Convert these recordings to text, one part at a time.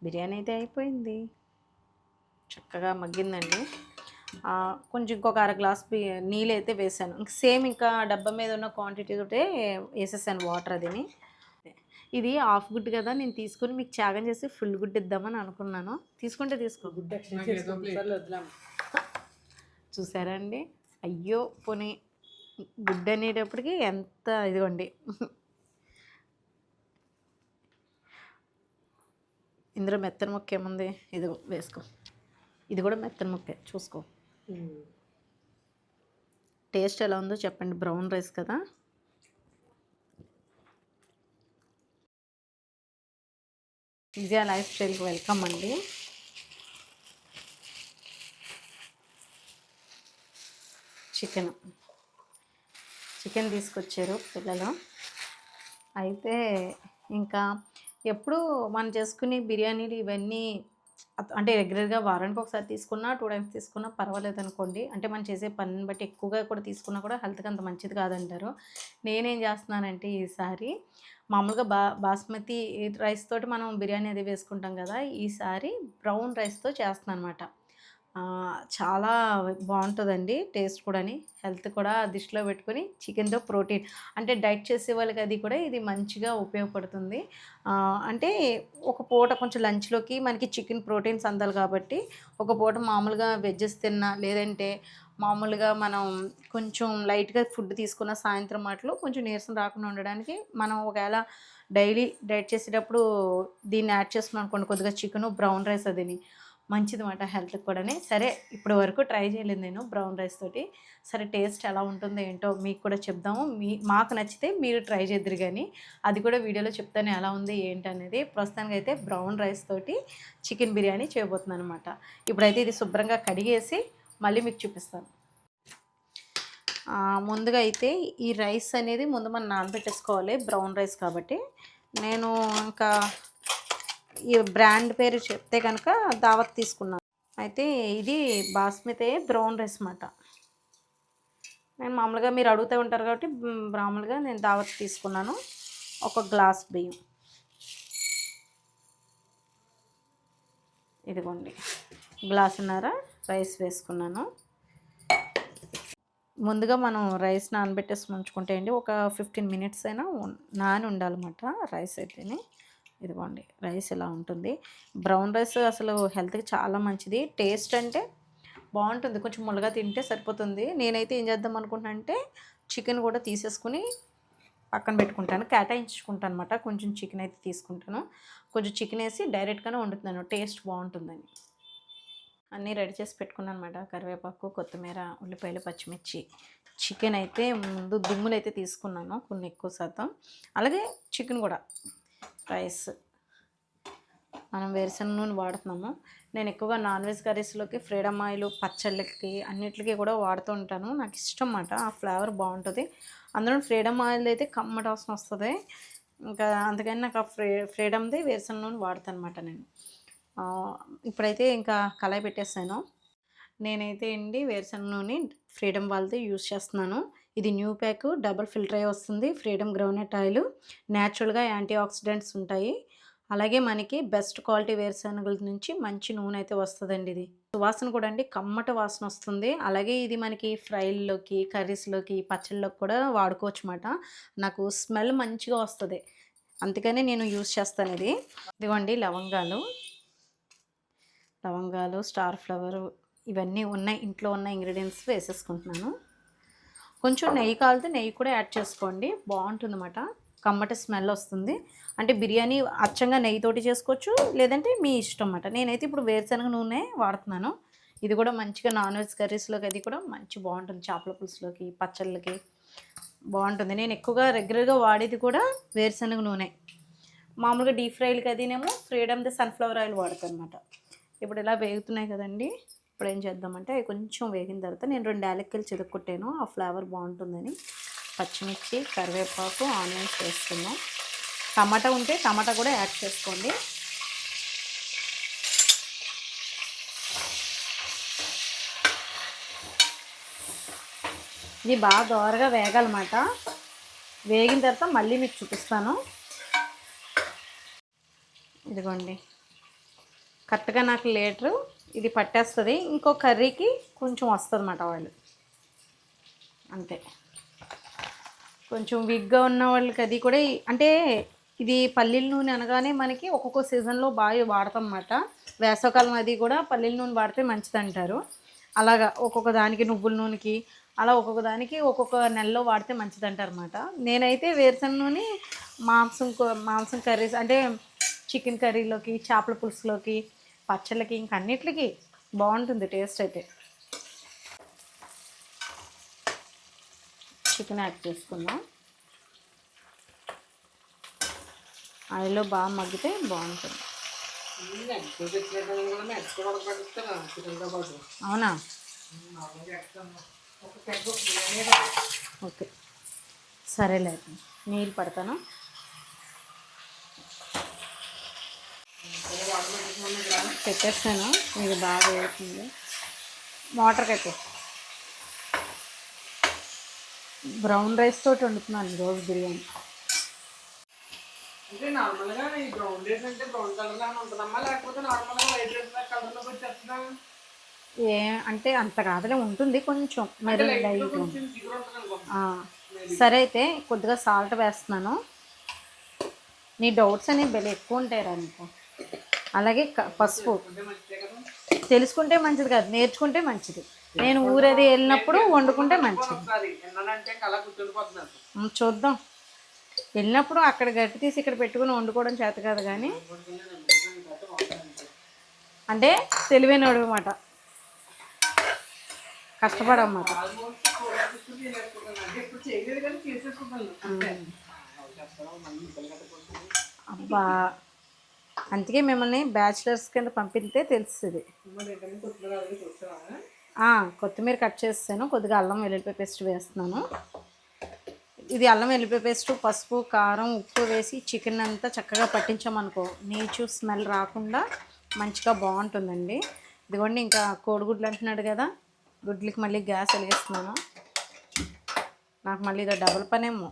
బిర్యానీ అయితే అయిపోయింది, చక్కగా మగ్గిందండి. కొంచెం ఇంకొక అర గ్లాస్ నీళ్ళు అయితే వేసాను. ఇంక సేమ్ ఇంకా డబ్బా మీద ఉన్న క్వాంటిటీ తోటే వేసేసాను వాటర్ అదిని. ఇది హాఫ్ గుడ్డు కదా, నేను తీసుకొని మీకు త్యాగం చేసి ఫుల్ గుడ్డు ఇద్దామని అనుకున్నాను. తీసుకుంటే తీసుకో. చూసారా అండి, అయ్యో పోనీ గుడ్డు అనేటప్పటికి ఎంత ఇదిగోండి. ఇందులో మెత్తని ముక్క ఏముంది, ఇది వేసుకో. ఇది కూడా మెత్తని ముక్కే, చూసుకో. టేస్ట్ ఎలా ఉందో చెప్పండి. బ్రౌన్ రైస్ కదా. ఈజీ లైఫ్ స్టైల్కి వెల్కమ్ అండి. చికెన్ తీసుకొచ్చారు పిల్లలు. అయితే ఇంకా ఎప్పుడు మనం చేసుకునే బిర్యానీలు ఇవన్నీ అంటే రెగ్యులర్గా వారానికి ఒకసారి తీసుకున్నా 2 టైమ్స్ తీసుకున్నా పర్వాలేదు అనుకోండి. అంటే మనం చేసే పనిని బట్టి ఎక్కువగా కూడా తీసుకున్నా కూడా హెల్త్కి అంత మంచిది కాదంటారు. నేనేం చేస్తున్నానంటే ఈసారి మామూలుగా బాస్మతి రైస్ తోటి మనం బిర్యానీ అది వేసుకుంటాం కదా, ఈసారి బ్రౌన్ రైస్తో చేస్తున్నాను అనమాట. చాలా బాగుంటుందండి టేస్ట్ కూడాని. హెల్త్ కూడా దృష్టిలో పెట్టుకొని చికెన్‌తో ప్రోటీన్ అంటే డైట్ చేసే వాళ్ళకి అది కూడా ఇది మంచిగా ఉపయోగపడుతుంది. అంటే ఒక పూట కొంచెం లంచ్‌లోకి మనకి చికెన్ ప్రోటీన్స్ అందాలి కాబట్టి, ఒక పూట మామూలుగా వెజ్జెస్ తిన్నా, లేదంటే మామూలుగా మనం కొంచెం లైట్‌గా ఫుడ్ తీసుకున్న సాయంత్రం మాటలు కొంచెం నీరసం రాకుండా ఉండడానికి మనం ఒకవేళ డైలీ డైట్ చేసేటప్పుడు దీన్ని యాడ్ చేసుకున్నాం అనుకోండి, కొద్దిగా చికెను, బ్రౌన్ రైస్ అదిని మంచిదన్నమాట హెల్త్‌కి కూడాని. సరే ఇప్పటి వరకు ట్రై చేయలేదు నేను బ్రౌన్ రైస్ తోటి. సరే టేస్ట్ ఎలా ఉంటుందో ఏంటో మీకు కూడా చెప్దాము. మాకు నచ్చితే మీరు ట్రై చేద్దురు గానీ, అది కూడా వీడియోలో చెప్తాను ఎలా ఉంది ఏంటనేది. ప్రస్తుతానికైతే బ్రౌన్ రైస్ తోటి చికెన్ బిర్యానీ చేయబోతున్నాను అనమాట. ఇప్పుడైతే ఇది శుభ్రంగా కడిగేసి మళ్ళీ మీకు చూపిస్తాను. ముందుగా అయితే ఈ రైస్ అనేది ముందు మనం నానబెట్టేసుకోవాలి, బ్రౌన్ రైస్ కాబట్టి. నేను ఇంకా ఈ బ్రాండ్ పేరు చెప్తే కనుక దావత్ తీసుకున్నాను. అయితే ఇది బాస్మతి బ్రౌన్ రైస్ అన్నమాట. నేను మామూలుగా మీరు అడుగుతూ ఉంటారు కాబట్టి మామూలుగా నేను దావత్ తీసుకున్నాను. ఒక గ్లాస్ బియ్యం, ఇదిగోండి గ్లాసున్నర రైస్ వేసుకున్నాను. ముందుగా మనం రైస్ నానబెట్టేసి ఉంచుకుంటే అండి ఒక 15 మినిట్స్ అయినా నాని ఉండాలన్నమాట రైస్ అయితేనే. ఇదిగోండి రైస్ ఇలా ఉంటుంది. బ్రౌన్ రైస్ అసలు హెల్త్కి చాలా మంచిది. టేస్ట్ అంటే బాగుంటుంది, కొంచెం ముల్లగా తింటే సరిపోతుంది. నేనైతే ఏం చేద్దాం అనుకుంటున్నా అంటే చికెన్ కూడా తీసేసుకుని పక్కన పెట్టుకుంటాను, కేటాయించుకుంటాను అనమాట. కొంచెం చికెన్ అయితే తీసుకుంటాను, కొంచెం చికెన్ వేసి డైరెక్ట్గానే వండుతున్నాను, టేస్ట్ బాగుంటుందని. అన్నీ రెడీ చేసి పెట్టుకున్నాను అనమాట. కరివేపాకు, కొత్తిమీర, ఉల్లిపాయలు, పచ్చిమిర్చి. చికెన్ అయితే ముందు దుమ్ములు అయితే తీసుకున్నాను కొన్ని ఎక్కువ శాతం. అలాగే చికెన్ కూడా. రైస్ మనం వేరుశనగ నూనె వాడుతున్నాము. నేను ఎక్కువగా నాన్ వెజ్ కర్రీస్లోకి ఫ్రీడమ్ ఆయిల్, పచ్చళ్ళకి అన్నిటికీ కూడా వాడుతూ ఉంటాను. నాకు ఇష్టం అన్నమాట, ఆ ఫ్లేవర్ బాగుంటుంది. అందులో ఫ్రీడమ్ ఆయిల్ అయితే కమ్మటి వాసన వస్తుంది. ఇంకా అందుకని నాకు ఆ ఫ్రీడమ్ది వేరుశనగ నూనె వాడతాను అనమాట నేను. ఇప్పుడైతే ఇంకా కళాయి పెట్టేసాను. నేనైతే అండి వేరుశనగ నూనె ఫ్రీడమ్ వాళ్ళది యూజ్ చేస్తున్నాను. ఇది న్యూ ప్యాక్, డబుల్ ఫిల్టర్ అయి వస్తుంది. ఫ్రీడమ్ గ్రౌండ్నట్ ఆయిల్ న్యాచురల్గా యాంటీ ఆక్సిడెంట్స్ ఉంటాయి. అలాగే మనకి బెస్ట్ క్వాలిటీ వేరుశనగల నుంచి మంచి నూనె అయితే వస్తుందండి. ఇది వాసన కూడా అండి కమ్మటి వాసన వస్తుంది. అలాగే ఇది మనకి ఫ్రైల్లోకి, కర్రీస్లోకి, పచ్చళ్ళలోకి కూడా వాడుకోవచ్చు అన్నమాట. నాకు స్మెల్ మంచిగా వస్తుంది, అందుకని నేను యూజ్ చేస్తాను ఇది. ఇదిగోండి లవంగాలు, స్టార్ ఫ్లవరు, ఇవన్నీ ఉన్నాయి, ఇంట్లో ఉన్న ఇంగ్రీడియంట్స్ వేసేసుకుంటున్నాను. కొంచెం నెయ్యి కాలితే నెయ్యి కూడా యాడ్ చేసుకోండి, బాగుంటుందన్నమాట. కమ్మటి స్మెల్ వస్తుంది. అంటే బిర్యానీ అచ్చంగా నెయ్యితోటి చేసుకోవచ్చు, లేదంటే మీ ఇష్టం అన్నమాట. నేనైతే ఇప్పుడు వేరుశనగ నూనె వాడుతున్నాను. ఇది కూడా మంచిగా నాన్ వెజ్ కర్రీస్లోకి అది కూడా మంచి బాగుంటుంది. చేపల పులుసులోకి, పచ్చళ్ళకి బాగుంటుంది. నేను ఎక్కువగా రెగ్యులర్గా వాడేది కూడా వేరుశనగ నూనె. మామూలుగా డీప్ ఫ్రైలకి అదినేమో ఫ్రీడమ్ది సన్ఫ్లవర్ ఆయిల్ వాడతాను అనమాట. ఇప్పుడు ఇలా వేగుతున్నాయి కదండి. ఇప్పుడు ఏం చేద్దామంటే అవి కొంచెం వేగిన తర్వాత నేను 2 యాలక్కాయలు చితక్కొట్టాను, ఆ ఫ్లేవర్ బాగుంటుందని. పచ్చిమిర్చి, కరివేపాకు, ఆనియన్స్ వేసుకున్నాం. టమాటా ఉంటే టమాటా కూడా యాడ్ చేసుకోండి. ఇది బాగా దోరగా వేగాలన్నమాట. వేగిన తర్వాత మళ్ళీ మీకు చూపిస్తాను. ఇదిగోండి కరెక్ట్గా నాకు లీటరు ఇది పట్టేస్తుంది. ఇంకో కర్రీకి కొంచెం వస్తుంది అన్నమాట ఆయిల్, అంతే. కొంచెం వీక్గా ఉన్న వాళ్ళకి అది కూడా అంటే ఇది పల్లీల నూనె అనగానే మనకి ఒక్కొక్క సీజన్లో బాగా వాడతాం అన్నమాట. వేసవకాలం అది కూడా పల్లీల నూనె వాడితే మంచిది అంటారు. అలాగా ఒక్కొక్క దానికి నువ్వుల నూనెకి అలా ఒక్కొక్క దానికి ఒక్కొక్క నెలలో వాడితే మంచిది అంటారు అన్నమాట. నేనైతే వేరుశనగ నూనె మాంసం కర్రీస్ అంటే చికెన్ కర్రీలోకి, చేపల పులుసులోకి, పచ్చళ్ళకి, ఇంక అన్నిటికి బాగుంటుంది టేస్ట్ అయితే. చికెన్ యాడ్ చేసుకుందాం. ఆయిల్లో బాగా మగ్గితే బాగుంటుంది. అవునా, ఓకే, సరేలేదు, నీళ్ళు పడతాను. పెట్టేస్తాను, ఇది బాగా వేస్తుంది. మోటార్ కట్టే బ్రౌన్ రైస్ తోటి వండుతున్నాను ఈరోజు బిర్యానీ. అంటే నార్మల్గా ఈ బ్రౌన్ రైస్ అంటే బ్రౌన్ కలర్ లాగా ఉంటుందమ్మా, లేకపోతే నార్మల్గా వైట్ రైస్ కలర్లోకి వచ్చేస్తుందా? అంటే అంత కాదులే, ఉంటుంది కొంచెం మెరూన్ లైట్. సరే అయితే కొద్దిగా సాల్ట్ వేస్తున్నాను. నీ డౌట్స్ అనేవి భలే ఎక్కువ ఉంటాయిరా నీకు. అలాగే పసుపు తెలుసుకుంటే మంచిది కాదు, నేర్చుకుంటే మంచిది. నేను ఊరేది వెళ్ళినప్పుడు వండుకుంటే మంచిది. చూద్దాం, వెళ్ళినప్పుడు అక్కడ గట్టి తీసి ఇక్కడ పెట్టుకుని వండుకోవడం చేత కాదు, కానీ అంటే తెలివైనడు అన్నమాట, కష్టపడమాట. అబ్బా, అందుకే మిమ్మల్ని బ్యాచిలర్స్ కింద పంపితే తెలుస్తుంది. కొత్తిమీర కట్ చేస్తాను, కొద్దిగా అల్లం వెల్లుల్లిపాయ పేస్ట్ వేస్తున్నాను. ఇది అల్లం వెల్లుల్లిపాయ పేస్ట్, పసుపు, కారం, ఉప్పు వేసి చికెన్ అంతా చక్కగా పట్టించామనుకో నీచు స్మెల్ రాకుండా మంచిగా బాగుంటుందండి. ఇదిగోండి, ఇంకా కోడిగుడ్లు అంటున్నాడు కదా, గుడ్లకి మళ్ళీ గ్యాస్ వెలిగిస్తున్నాను. నాకు మళ్ళీ ఇదో డబుల్ పనేమో.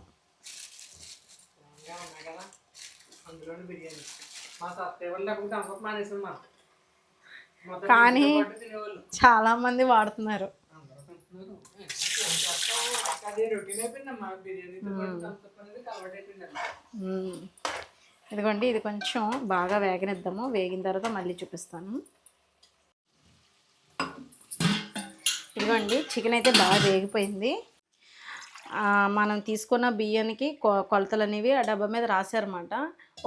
కానీ చాలామంది వాడుతున్నారు. ఇదిగోండి, ఇది కొంచెం బాగా వేగనిద్దాము. వేగిన తర్వాత మళ్ళీ చూపిస్తాను. ఇదిగోండి, చికెన్ అయితే బాగా వేగిపోయింది. మనం తీసుకున్న బియ్యానికి కొలతలు అనేవి ఆ డబ్బా మీద రాశారన్నమాట.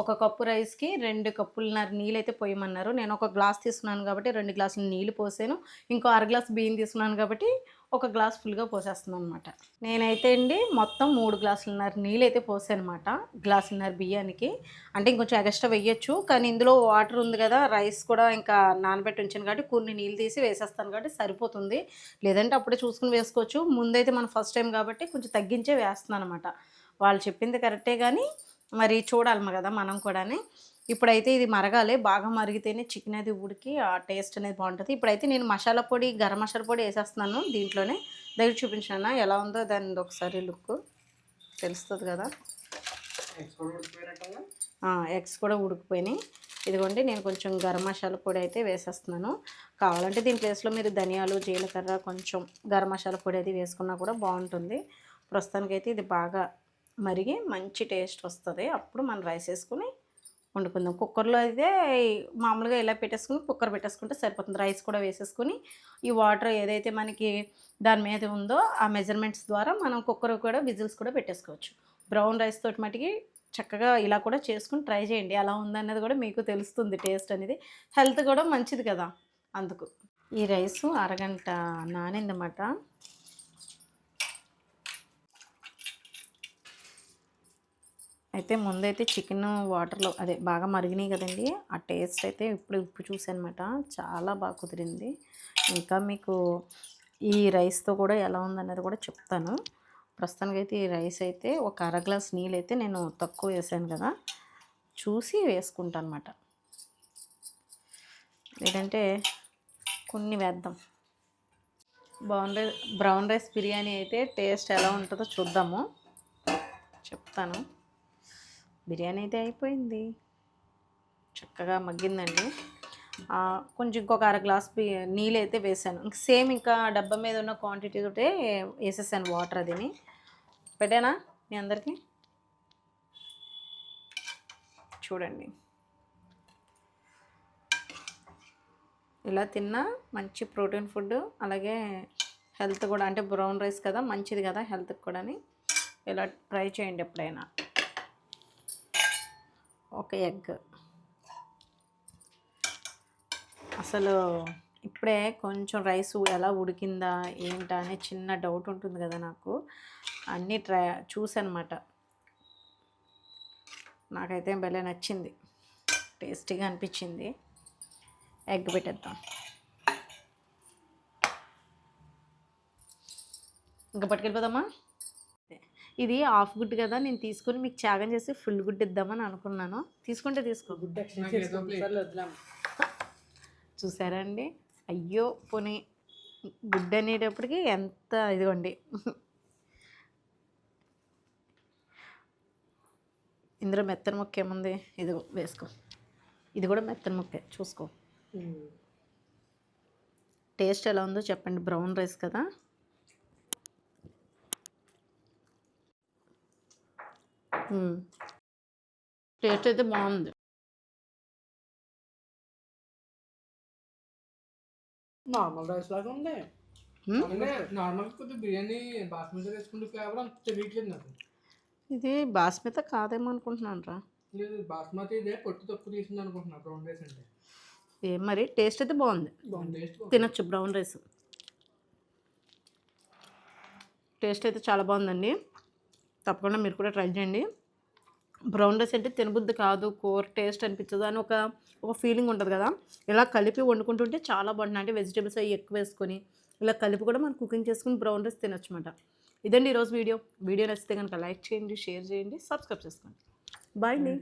1 కప్పు రైస్కి 2 కప్పులున్నర నీళ్ళు అయితే పోయమన్నారు. నేను 1 గ్లాస్ తీసుకున్నాను కాబట్టి 2 గ్లాసులు నీళ్ళు పోసాను. ఇంకో 1/2 గ్లాస్ బియ్యం తీసుకున్నాను కాబట్టి 1 గ్లాస్ ఫుల్గా పోసేస్తున్నాను అనమాట. నేనైతే అండి మొత్తం 3 గ్లాసులున్నర నీళ్ళు అయితే పోసాను అనమాట, గ్లాసున్నర బియ్యానికి. అంటే ఇంకొంచెం ఎక్స్ట్రా వేయచ్చు, కానీ ఇందులో వాటర్ ఉంది కదా, రైస్ కూడా ఇంకా నానబెట్టి ఉంచాను కాబట్టి కొన్ని నీళ్ళు తీసి వేసేస్తాను కాబట్టి సరిపోతుంది. లేదంటే అప్పుడే చూసుకుని వేసుకోవచ్చు. ముందైతే మనం ఫస్ట్ టైం కాబట్టి కొంచెం తగ్గించే వేస్తున్నాను అనమాట. వాళ్ళు చెప్పింది కరెక్టే, కానీ మరి చూడాలి కదా మనం కూడా. ఇప్పుడైతే ఇది మరగాలి, బాగా మరిగితేనే చికెన్ అది ఉడికి ఆ టేస్ట్ అనేది బాగుంటుంది. ఇప్పుడైతే నేను మసాలా పొడి, గరం మసాలా పొడి వేసేస్తున్నాను దీంట్లోనే. దగ్గర చూపించాను ఎలా ఉందో, దాని ఒకసారి లుక్ తెలుస్తుంది కదా. ఎగ్స్ కూడా ఉడికిపోయినాయి. ఇదిగోండి, నేను కొంచెం గరం మసాలా పొడి అయితే వేసేస్తున్నాను. కావాలంటే దీని ప్లేస్లో మీరు ధనియాలు, జీలకర్ర, కొంచెం గరం మసాలా పొడి అది వేసుకున్నా కూడా బాగుంటుంది. ప్రస్తుతానికైతే ఇది బాగా మరిగి మంచి టేస్ట్ వస్తుంది. అప్పుడు మనం రైస్ వేసుకుని వండుకుందాం. కుక్కర్లో అయితే మామూలుగా ఇలా పెట్టేసుకుని కుక్కర్ పెట్టేసుకుంటే సరిపోతుంది. రైస్ కూడా వేసేసుకుని ఈ వాటర్ ఏదైతే మనకి దాని మీద ఉందో ఆ మెజర్మెంట్స్ ద్వారా మనం కుక్కర్ కూడా విజిల్స్ కూడా పెట్టేసుకోవచ్చు. బ్రౌన్ రైస్ తోటి మటుకి చక్కగా ఇలా కూడా చేసుకుని ట్రై చేయండి. ఎలా ఉందన్నది కూడా మీకు తెలుస్తుంది. టేస్ట్ అనేది హెల్త్ కూడా మంచిది కదా, అందుకు. ఈ రైసు అరగంట నానిందన్నమాట. అయితే ముందైతే చికెన్ వాటర్లో అదే బాగా మరిగినాయి కదండి, ఆ టేస్ట్ అయితే ఇప్పుడు ఉప్పు చూసానమాట, చాలా బాగా కుదిరింది. ఇంకా మీకు ఈ రైస్తో కూడా ఎలా ఉందన్నది కూడా చెప్తాను. ప్రస్తుతానికైతే ఈ రైస్ అయితే 1 గ్లాస్ నీళ్ళు అయితే నేను తక్కువ వేసాను కదా, చూసి వేసుకుంటాను అన్నమాట. లేదంటే కొన్ని వేద్దాం. బ్రౌన్ రైస్ బిర్యానీ అయితే టేస్ట్ ఎలా ఉంటుందో చూద్దాము, చెప్తాను. బిర్యానీ అయితే అయిపోయింది, చక్కగా మగ్గిందండి. కొంచెం ఇంకొక అర గ్లాస్ నీళ్ళు అయితే వేసాను. ఇంక సేమ్ ఇంకా డబ్బా మీద ఉన్న క్వాంటిటీ తోటే వేసేసాను వాటర్ అదిని. పెట్టానా మీ అందరికీ? చూడండి, ఇలా తిన్నా మంచి ప్రోటీన్ ఫుడ్, అలాగే హెల్త్ కూడా, అంటే బ్రౌన్ రైస్ కదా మంచిది కదా హెల్త్కి కూడా. ఇలా ట్రై చేయండి ఎప్పుడైనా. ఒక ఎగ్ అసలు ఇప్పుడే కొంచెం రైస్ ఎలా ఉడికిందా ఏంటా అనే చిన్న డౌట్ ఉంటుంది కదా నాకు. అన్నీ చూసానమాట. నాకైతే భలే నచ్చింది, టేస్టీగా అనిపించింది. ఎగ్ పెట్టేద్దాం. ఇంకా పట్టుకెళ్ళిపోదామా? ఇది హాఫ్ గుడ్ కదా, నేను తీసుకొని మీకు త్యాగం చేసి ఫుల్ గుడ్ ఇద్దామని అనుకున్నాను. తీసుకుంటే తీసుకో. చూసారా అండి? అయ్యో పోనీ గుడ్ అనేటప్పటికి ఎంత ఇదిగోండి. ఇందులో మెత్తన ముక్క ఏముంది, ఇదిగో వేసుకో. ఇది కూడా మెత్తన ముక్కే, చూసుకో. టేస్ట్ ఎలా ఉందో చెప్పండి. బ్రౌన్ రైస్ కదా. టేస్ట్ అయితే బాగుంది. నార్మల్ రైస్ లాగా ఉంది. నార్మల్ కొద్దిగా బిర్యానీ బాస్మతి వేసుకుంటే ఫ్లేవర్ అంత తెలియట్లేదు నాకు. ఇది బాస్మతి కాదేమో అనుకుంటున్నాను రా. లేదు, బాస్మతి ఇదే పొట్టు తక్కువ తీసింది అనుకుంటున్నా బ్రౌన్ రైస్ అంటే. ఏం మరి, టేస్ట్ అయితే బాగుంది. తినొచ్చు బ్రౌన్ రైస్. టేస్ట్ అయితే చాలా బాగుందండి. తప్పకుండా మీరు కూడా ట్రై చేయండి. బ్రౌన్ రైస్ అంటే తినబుద్ధి కాదు, కూర టేస్ట్ అనిపించదు అని ఒక ఫీలింగ్ ఉంటుంది కదా. ఇలా కలిపి వండుకుంటుంటే చాలా బాగుంటుంది. అంటే వెజిటేబుల్స్ అవి ఎక్కువ వేసుకొని ఇలా కలిపి కూడా మనం కుకింగ్ చేసుకుని బ్రౌన్ రైస్ తినొచ్చు అన్నమాట. ఇదండి ఈరోజు వీడియో నచ్చితే కనుక లైక్ చేయండి, షేర్ చేయండి, సబ్స్క్రైబ్ చేసుకోండి. బాయ్ అండి.